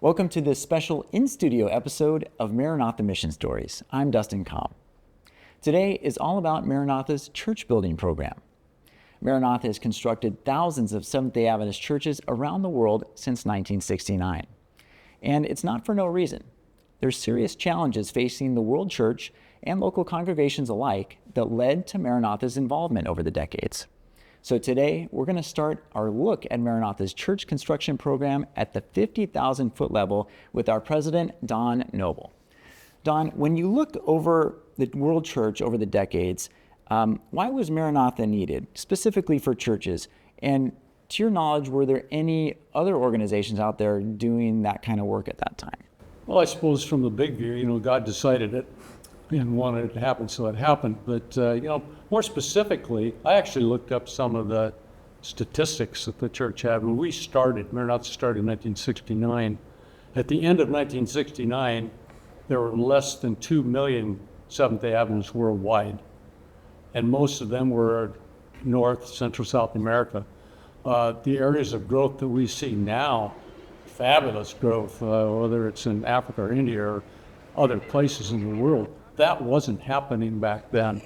Welcome to this special in-studio episode of Maranatha Mission Stories. I'm Dustin Cobb. Today is all about Maranatha's church building program. Maranatha has constructed thousands of Seventh-day Adventist churches around the world since 1969. And it's not for no reason. There's serious challenges facing the world church and local congregations alike that led to Maranatha's involvement over the decades. So today, we're going to start our look at Maranatha's church construction program at the 50,000-foot level with our president, Don Noble. Don, when you look over the world church over the decades, why was Maranatha needed, specifically for churches? And to your knowledge, were there any other organizations out there doing that kind of work at that time? Well, I suppose from the big view, God decided it and wanted it to happen, so it happened. But, more specifically, I actually looked up some of the statistics that the church had. When we started, Maranatha started in 1969. At the end of 1969, there were less than 2 million Seventh-day Adventists worldwide, and most of them were North, Central, South America. The areas of growth that we see now, fabulous growth, whether it's in Africa or India or other places in the world, that wasn't happening back then.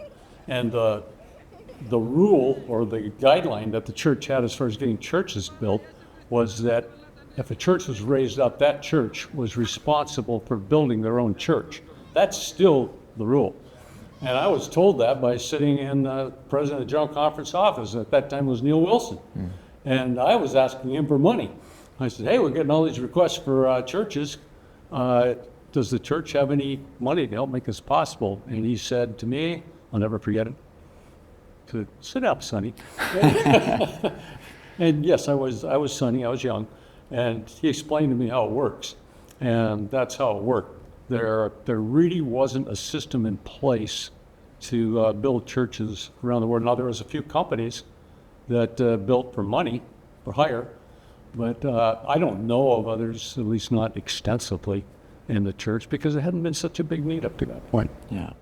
And the rule or the guideline that the church had as far as getting churches built was that if a church was raised up, that church was responsible for building their own church. That's still the rule. And I was told that by sitting in the president of the General Conference office. At that time was Neil Wilson. And I was asking him for money. I said, hey, we're getting all these requests for churches. Does the church have any money to help make this possible? And he said to me, I'll never forget it, to sit up, Sonny. And yes, I was Sonny, I was young. And he explained to me how it works. And that's how it worked. There really wasn't a system in place to build churches around the world. Now, there was a few companies that built for money, for hire, but I don't know of others, at least not extensively, in the church because it hadn't been such a big need up to that point. Yeah.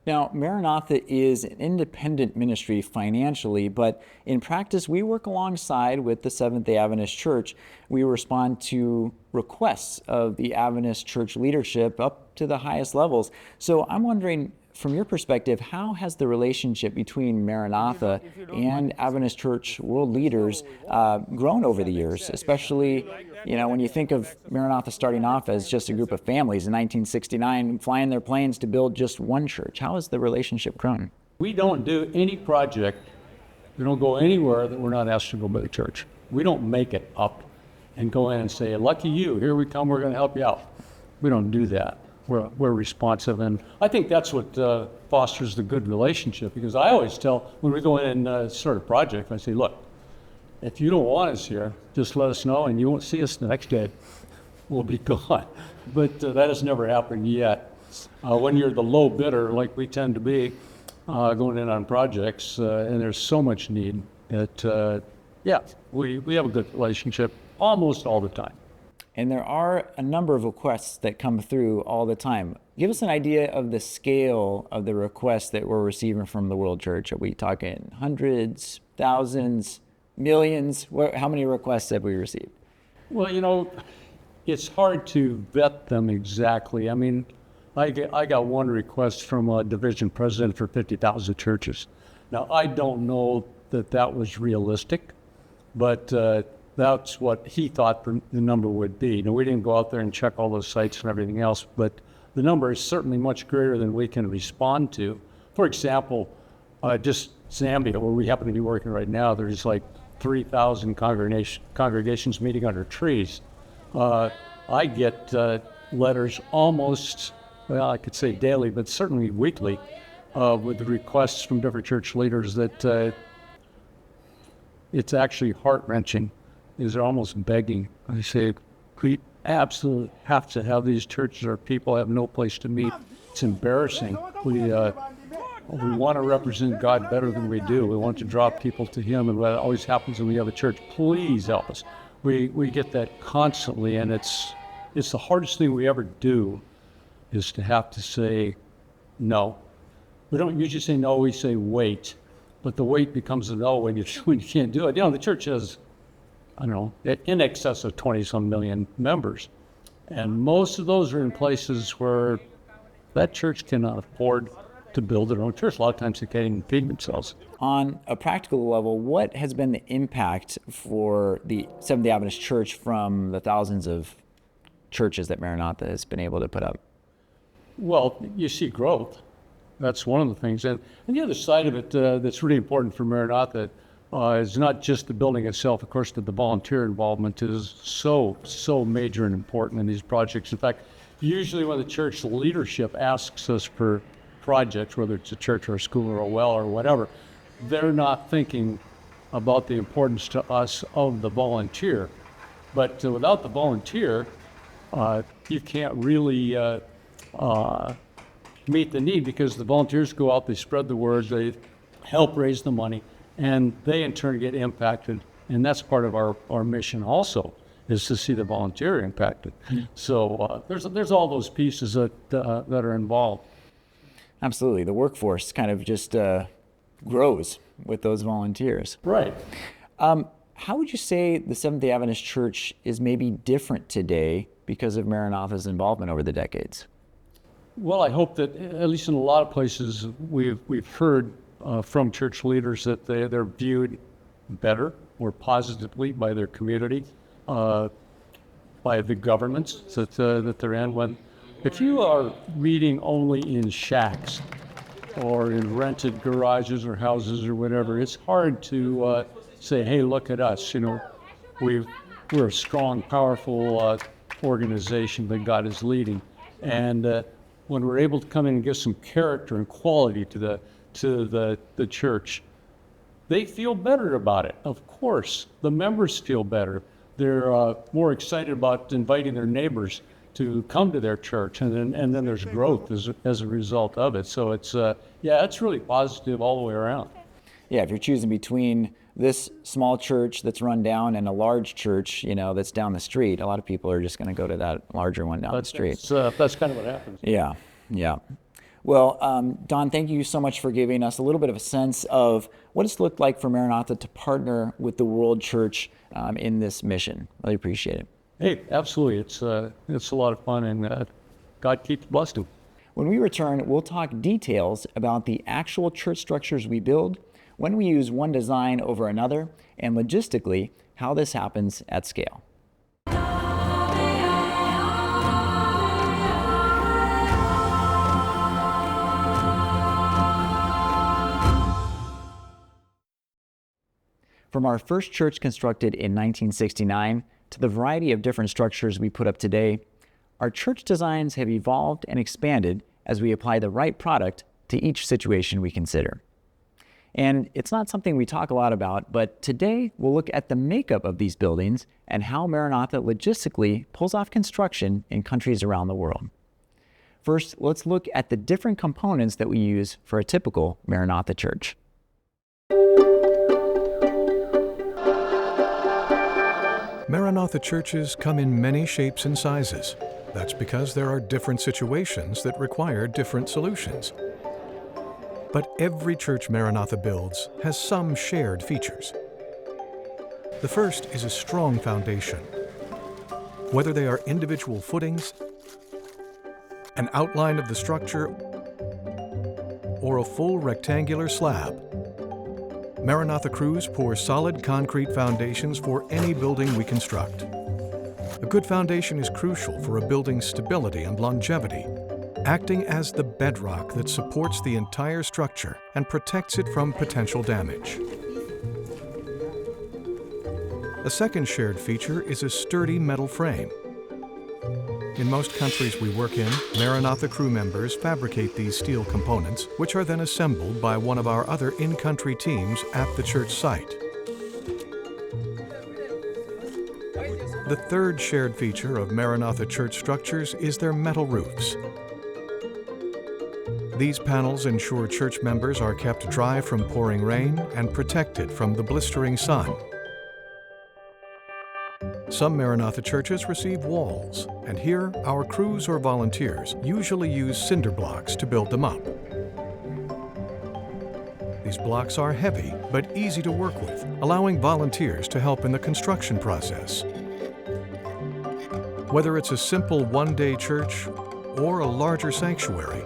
Now, Maranatha is an independent ministry financially, but in practice, we work alongside with the Seventh-day Adventist Church. We respond to requests of the Adventist church leadership up to the highest levels. So I'm wondering, from your perspective, how has the relationship between Maranatha and Adventist church world leaders grown over the years, especially, when you think of Maranatha starting off as just a group of families in 1969, flying their planes to build just one church. How has the relationship grown? We don't do any project, we don't go anywhere that we're not asked to go by the church. We don't make it up and go in and say, lucky you, here we come, we're going to help you out. We don't do that. We're responsive, and I think that's what fosters the good relationship, because I always tell, when we go in and start a project, I say, look, if you don't want us here, just let us know, and you won't see us the next day. We'll be gone. But that has never happened yet. When you're the low bidder, like we tend to be, going in on projects, and there's so much need that, we have a good relationship almost all the time. And there are a number of requests that come through all the time. Give us an idea of the scale of the requests that we're receiving from the World Church. Are we talking hundreds, thousands, millions? How many requests have we received? Well, it's hard to vet them exactly. I mean, I got one request from a division president for 50,000 churches. Now, I don't know that was realistic, but that's what he thought the number would be. We didn't go out there and check all those sites and everything else, but the number is certainly much greater than we can respond to. For example, just Zambia, where we happen to be working right now, there's like 3,000 congregations meeting under trees. I get letters almost, I could say daily, but certainly weekly, with requests from different church leaders that it's actually heart-wrenching. They're almost begging. I say, we absolutely have to have these churches. Our people have no place to meet. It's embarrassing. We want to represent God better than we do. We want to draw people to Him, and what always happens when we have a church, please help us. We get that constantly, and it's the hardest thing we ever do is to have to say no. We don't usually say no, we say wait. But the wait becomes a no when you can't do it. The church has I don't know, in excess of 20-some million members. And most of those are in places where that church cannot afford to build their own church. A lot of times they can't even feed themselves. On a practical level, what has been the impact for the Seventh-day Adventist Church from the thousands of churches that Maranatha has been able to put up? Well, you see growth. That's one of the things. And the other side of it that's really important for Maranatha is not just the building itself. Of course, the volunteer involvement is so major and important in these projects. In fact, usually when the church leadership asks us for projects, whether it's a church or a school or a well or whatever, they're not thinking about the importance to us of the volunteer. But without the volunteer, you can't really meet the need, because the volunteers go out, they spread the word, they help raise the money, and they in turn get impacted. And that's part of our mission also, is to see the volunteer impacted. So there's all those pieces that are involved. Absolutely. The workforce kind of just grows with those volunteers. Right. How would you say the Seventh-day Adventist Church is maybe different today because of Maranatha's involvement over the decades? Well, I hope that, at least in a lot of places, we've heard from church leaders that they're viewed better or positively by their community, by the governments that they're in. If you are meeting only in shacks or in rented garages or houses or whatever, it's hard to say, hey, look at us. You know, we're a strong, powerful organization that God is leading. And when we're able to come in and give some character and quality to the church, they feel better about it. Of course, the members feel better. They're more excited about inviting their neighbors to come to their church, and then there's growth as a result of it. So it's it's really positive all the way around. Yeah, if you're choosing between this small church that's run down and a large church, that's down the street, a lot of people are just going to go to that larger one down the street. That's kind of what happens. Yeah. Well, Don, thank you so much for giving us a little bit of a sense of what it's looked like for Maranatha to partner with the World Church in this mission. Really appreciate it. Hey, absolutely. It's a lot of fun, and God keeps blessing. When we return, we'll talk details about the actual church structures we build, when we use one design over another, and logistically, how this happens at scale. From our first church constructed in 1969 to the variety of different structures we put up today, our church designs have evolved and expanded as we apply the right product to each situation we consider. And it's not something we talk a lot about, but today we'll look at the makeup of these buildings and how Maranatha logistically pulls off construction in countries around the world. First, let's look at the different components that we use for a typical Maranatha church. Maranatha churches come in many shapes and sizes. That's because there are different situations that require different solutions. But every church Maranatha builds has some shared features. The first is a strong foundation. Whether they are individual footings, an outline of the structure, or a full rectangular slab, Maranatha crews pour solid concrete foundations for any building we construct. A good foundation is crucial for a building's stability and longevity, acting as the bedrock that supports the entire structure and protects it from potential damage. A second shared feature is a sturdy metal frame. In most countries we work in, Maranatha crew members fabricate these steel components, which are then assembled by one of our other in-country teams at the church site. The third shared feature of Maranatha church structures is their metal roofs. These panels ensure church members are kept dry from pouring rain and protected from the blistering sun. Some Maranatha churches receive walls, and here our crews or volunteers usually use cinder blocks to build them up. These blocks are heavy but easy to work with, allowing volunteers to help in the construction process. Whether it's a simple one-day church or a larger sanctuary,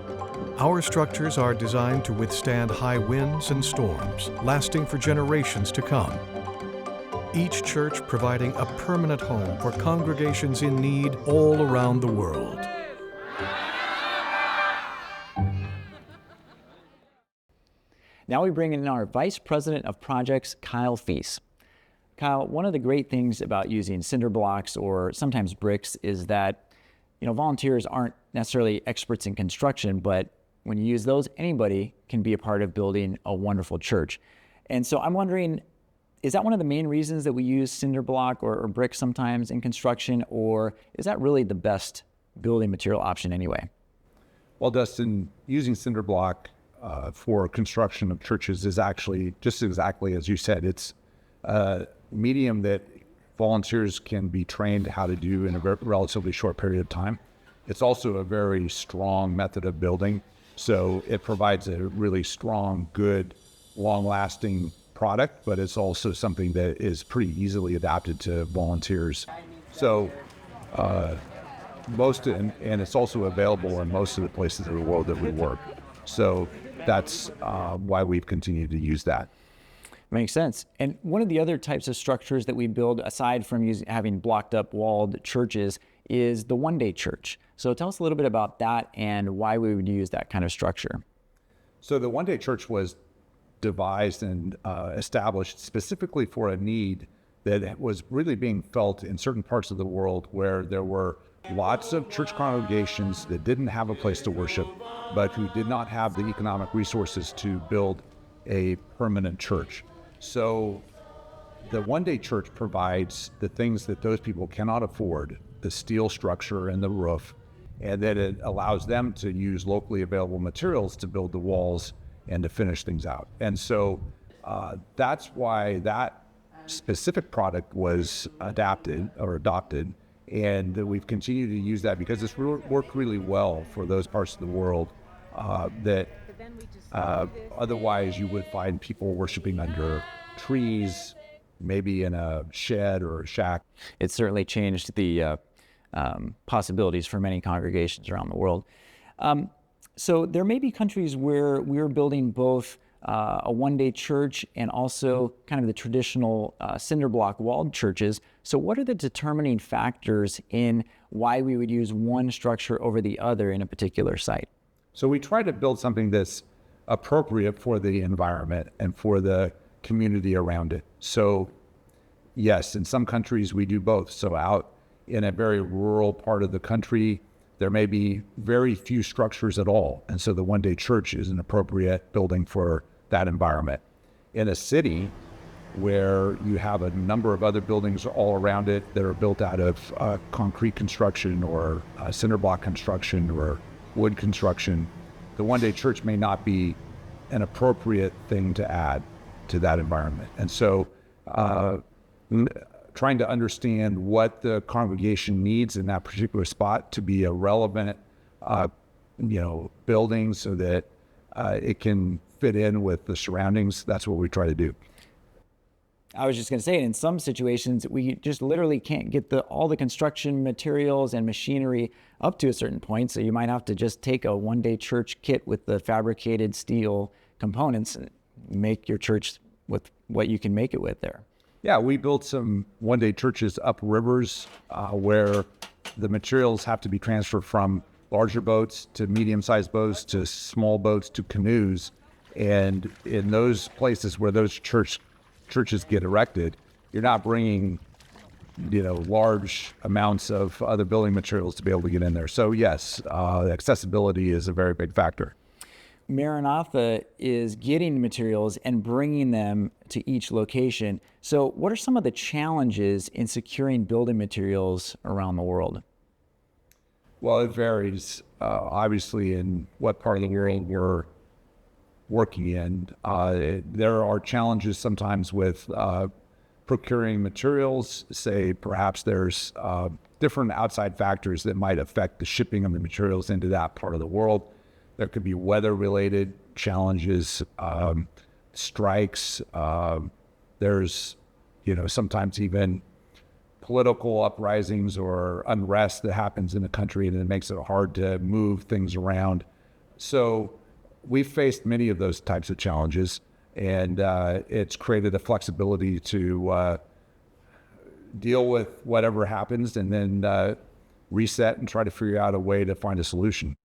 our structures are designed to withstand high winds and storms, lasting for generations to come. Each church providing a permanent home for congregations in need all around the world. Now we bring in our Vice President of Projects, Kyle Fease. Kyle, one of the great things about using cinder blocks or sometimes bricks is that, volunteers aren't necessarily experts in construction, but when you use those, anybody can be a part of building a wonderful church. And so I'm wondering, is that one of the main reasons that we use cinder block or brick sometimes in construction, or is that really the best building material option anyway? Well, Dustin, using cinder block for construction of churches is actually just exactly as you said. It's a medium that volunteers can be trained how to do in a relatively short period of time. It's also a very strong method of building, so it provides a really strong, good, long-lasting product, but it's also something that is pretty easily adapted to volunteers. So and it's also available in most of the places in the world that we work. So that's why we've continued to use that. Makes sense. And one of the other types of structures that we build, aside from having blocked up walled churches, is the one-day church. So tell us a little bit about that and why we would use that kind of structure. So the one-day church was devised and established specifically for a need that was really being felt in certain parts of the world where there were lots of church congregations that didn't have a place to worship, but who did not have the economic resources to build a permanent church. So the one-day church provides the things that those people cannot afford, the steel structure and the roof, and then it allows them to use locally available materials to build the walls and to finish things out. And so that's why that specific product was adopted, and we've continued to use that because it's worked really well for those parts of the world that otherwise you would find people worshiping under trees, maybe in a shed or a shack. It's certainly changed the possibilities for many congregations around the world. So there may be countries where we're building both a one-day church and also kind of the traditional cinder block walled churches. So what are the determining factors in why we would use one structure over the other in a particular site? So we try to build something that's appropriate for the environment and for the community around it. So yes, in some countries we do both. So out in a very rural part of the country, there may be very few structures at all. And so the one-day church is an appropriate building for that environment. In a city where you have a number of other buildings all around it that are built out of concrete construction or cinder block construction or wood construction, the one-day church may not be an appropriate thing to add to that environment. And so trying to understand what the congregation needs in that particular spot to be a relevant building so that it can fit in with the surroundings, that's what we try to do. I was just going to say, in some situations, we just literally can't get all the construction materials and machinery up to a certain point. So you might have to just take a one-day church kit with the fabricated steel components and make your church with what you can make it with there. Yeah, we built some one-day churches up rivers where the materials have to be transferred from larger boats to medium-sized boats to small boats to canoes. And in those places where those churches get erected, you're not bringing, large amounts of other building materials to be able to get in there. So yes, accessibility is a very big factor. Maranatha is getting materials and bringing them to each location. So what are some of the challenges in securing building materials around the world? Well, it varies, obviously, in what part of the world we're working in. There are challenges sometimes with procuring materials. Say, perhaps there's different outside factors that might affect the shipping of the materials into that part of the world. There could be weather-related challenges. strikes. There's, sometimes even political uprisings or unrest that happens in the country, and it makes it hard to move things around. So we've faced many of those types of challenges, and it's created a flexibility to deal with whatever happens and then reset and try to figure out a way to find a solution.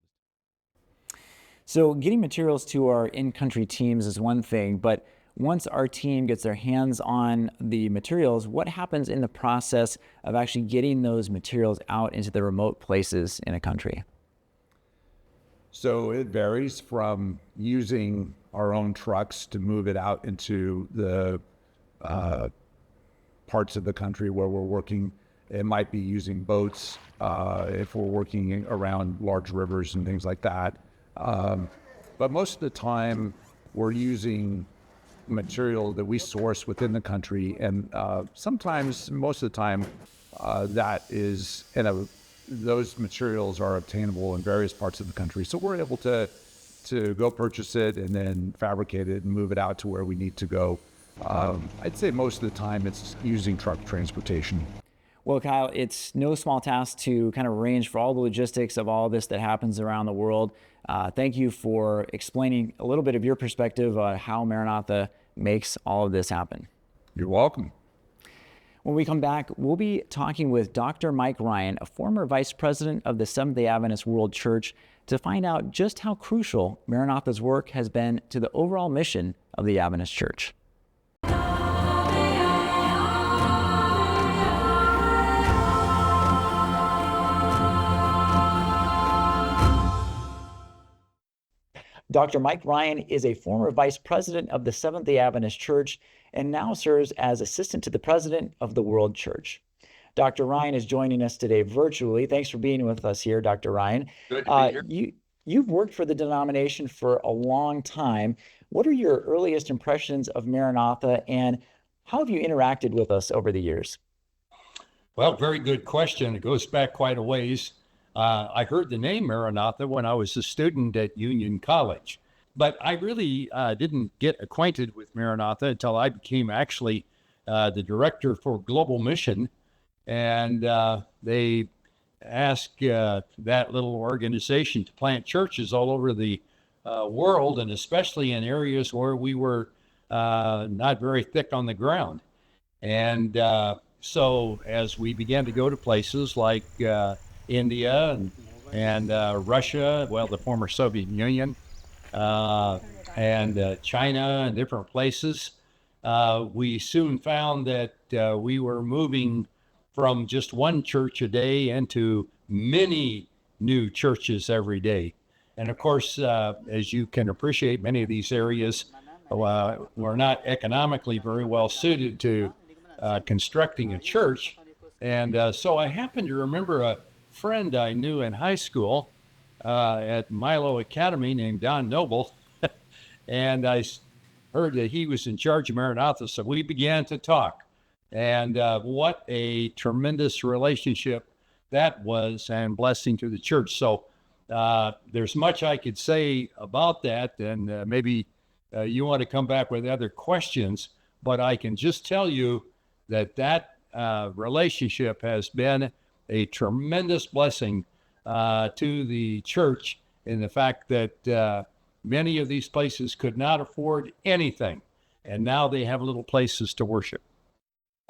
So getting materials to our in-country teams is one thing, but once our team gets their hands on the materials, what happens in the process of actually getting those materials out into the remote places in a country? So it varies from using our own trucks to move it out into the parts of the country where we're working. It might be using boats if we're working around large rivers and things like that. But most of the time, we're using material that we source within the country, and sometimes, most of the time, those materials are obtainable in various parts of the country. So we're able to go purchase it and then fabricate it and move it out to where we need to go. I'd say most of the time it's using truck transportation. Well, Kyle, it's no small task to kind of arrange for all the logistics of all this that happens around the world. Thank you for explaining a little bit of your perspective on how Maranatha makes all of this happen. You're welcome. When we come back, we'll be talking with Dr. Mike Ryan, a former vice president of the Seventh-day Adventist World Church, to find out just how crucial Maranatha's work has been to the overall mission of the Adventist Church. Dr. Mike Ryan is a former vice president of the Seventh-day Adventist Church and now serves as assistant to the president of the World Church. Dr. Ryan is joining us today virtually. Thanks for being with us here, Dr. Ryan. Good to be here. You've worked for the denomination for a long time. What are your earliest impressions of Maranatha, and how have you interacted with us over the years? Well, very good question. It goes back quite a ways. I heard the name Maranatha when I was a student at Union College, but I really didn't get acquainted with Maranatha until I became actually the director for global mission, and they asked that little organization to plant churches all over the world, and especially in areas where we were not very thick on the ground. And so as we began to go to places like India and Russia, well, the former Soviet Union, and China and different places, we soon found that we were moving from just one church a day into many new churches every day. And of course, as you can appreciate, many of these areas were not economically very well suited to constructing a church. And so I happen to remember a friend I knew in high school at Milo Academy named Don Noble, and I heard that he was in charge of Maranatha, so we began to talk. And what a tremendous relationship that was, and blessing to the church. So there's much I could say about that, and maybe you want to come back with other questions, but I can just tell you that relationship has been a tremendous blessing to the church, in the fact that many of these places could not afford anything, and now they have little places to worship.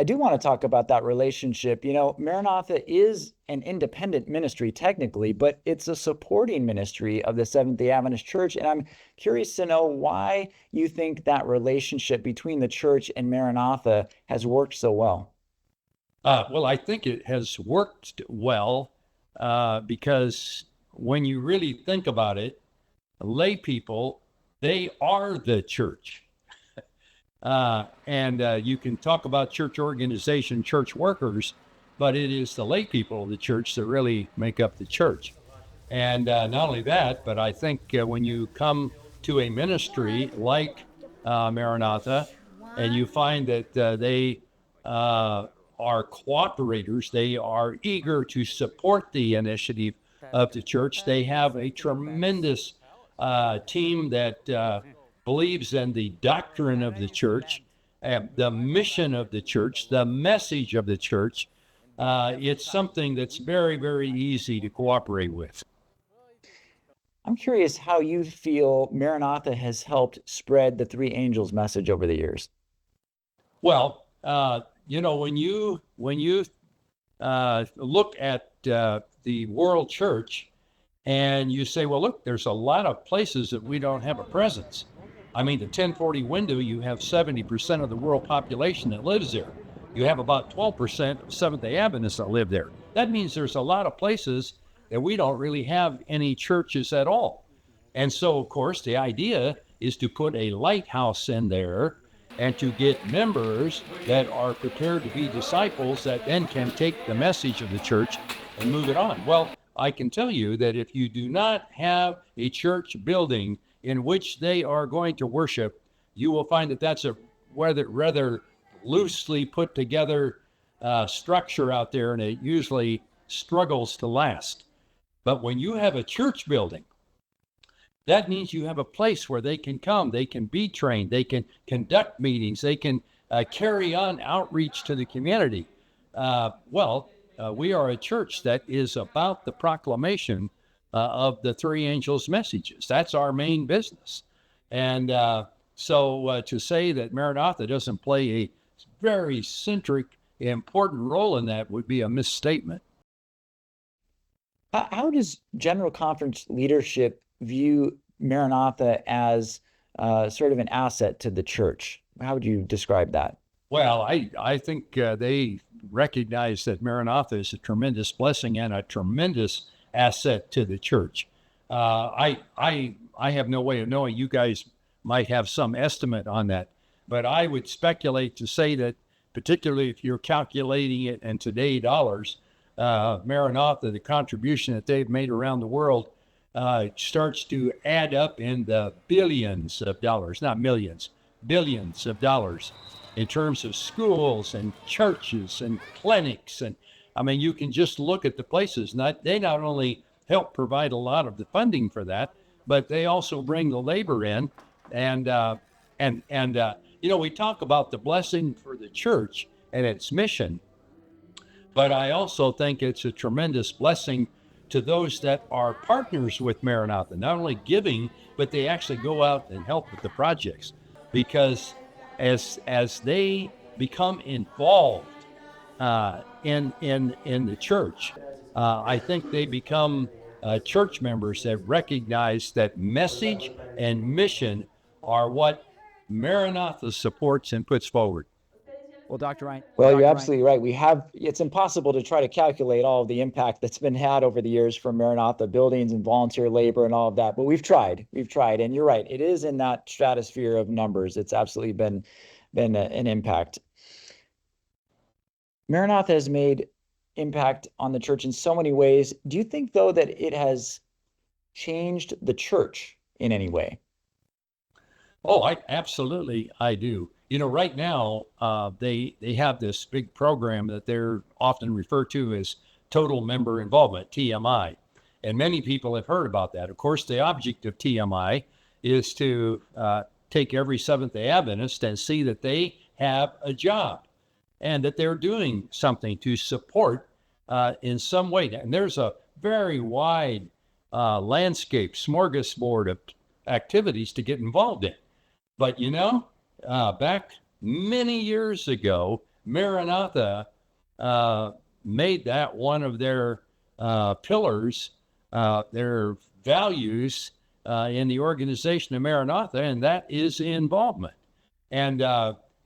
I do want to talk about that relationship. You know, Maranatha is an independent ministry technically, but it's a supporting ministry of the Seventh-day Adventist Church. And I'm curious to know why you think that relationship between the church and Maranatha has worked so well. Well, I think it has worked well because when you really think about it, lay people, they are the church. And you can talk about church organization, church workers, but it is the lay people of the church that really make up the church. And not only that, but I think when you come to a ministry like Maranatha, and you find that they are cooperators, they are eager to support the initiative of the church. They have a tremendous team that believes in the doctrine of the church, the mission of the church, the message of the church, it's something that's very, very easy to cooperate with. I'm curious how you feel Maranatha has helped spread the three angels message over the years. Well, when you look at the world church and you say, well, look, there's a lot of places that we don't have a presence. I mean, the 1040 window, you have 70% of the world population that lives there. You have about 12% of Seventh-day Adventists that live there. That means there's a lot of places that we don't really have any churches at all. And so, of course, the idea is to put a lighthouse in there and to get members that are prepared to be disciples that then can take the message of the church and move it on. Well, I can tell you that if you do not have a church building in which they are going to worship, you will find that that's a rather loosely put together structure out there, and it usually struggles to last. But when you have a church building, that means you have a place where they can come, they can be trained, they can conduct meetings, they can carry on outreach to the community. We are a church that is about the proclamation of the three angels' messages. That's our main business. And so to say that Maranatha doesn't play a very centric, important role in that would be a misstatement. How does General Conference leadership view Maranatha as sort of an asset to the church? How would you describe that? Well, I think they recognize that Maranatha is a tremendous blessing and a tremendous asset to the church. I have no way of knowing. You guys might have some estimate on that, but I would speculate to say that, particularly if you're calculating it in today dollars, Maranatha, the contribution that they've made around the world, starts to add up in the billions of dollars, not millions, billions of dollars in terms of schools and churches and clinics. And I mean, you can just look at the places. They not only help provide a lot of the funding for that, but they also bring the labor in. And we talk about the blessing for the church and its mission, but I also think it's a tremendous blessing to those that are partners with Maranatha, not only giving, but they actually go out and help with the projects. Because as they become involved in the church, I think they become church members that recognize that message and mission are what Maranatha supports and puts forward. Well, Dr. Ryan. Well, you're absolutely right. It's impossible to try to calculate all of the impact that's been had over the years from Maranatha buildings and volunteer labor and all of that. But we've tried. And you're right. It is in that stratosphere of numbers. It's absolutely been an impact. Maranatha has made impact on the church in so many ways. Do you think, though, that it has changed the church in any way? Oh, I do. Right now, they have this big program that they're often referred to as Total Member Involvement, TMI. And many people have heard about that. Of course, the object of TMI is to take every Seventh-day Adventist and see that they have a job and that they're doing something to support in some way. And there's a very wide landscape, smorgasbord of activities to get involved in. But back many years ago, Maranatha made that one of their pillars, their values in the organization of Maranatha, and that is involvement. And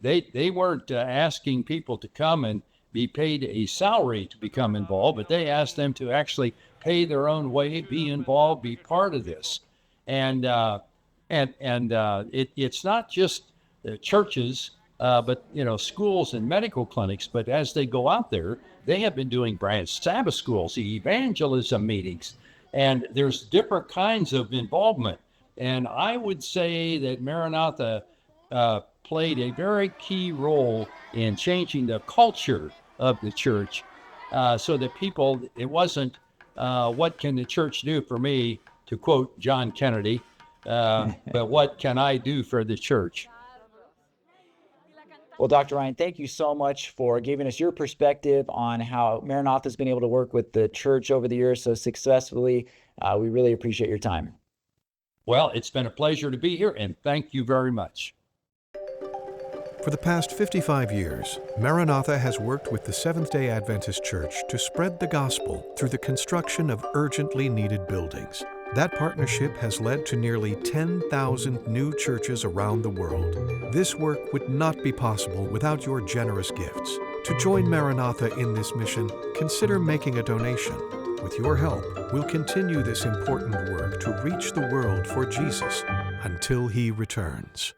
they weren't asking people to come and be paid a salary to become involved, but they asked them to actually pay their own way, be involved, be part of this. And it's not just the churches, but schools and medical clinics. But as they go out there, they have been doing branch Sabbath schools, evangelism meetings, and there's different kinds of involvement. And I would say that Maranatha played a very key role in changing the culture of the church, so that people, it wasn't what can the church do for me, to quote John Kennedy, but what can I do for the church? Well, Dr. Ryan, thank you so much for giving us your perspective on how Maranatha has been able to work with the church over the years so successfully. We really appreciate your time. Well, it's been a pleasure to be here, and thank you very much. For the past 55 years, Maranatha has worked with the Seventh-day Adventist Church to spread the gospel through the construction of urgently needed buildings. That partnership has led to nearly 10,000 new churches around the world. This work would not be possible without your generous gifts. To join Maranatha in this mission, consider making a donation. With your help, we'll continue this important work to reach the world for Jesus until He returns.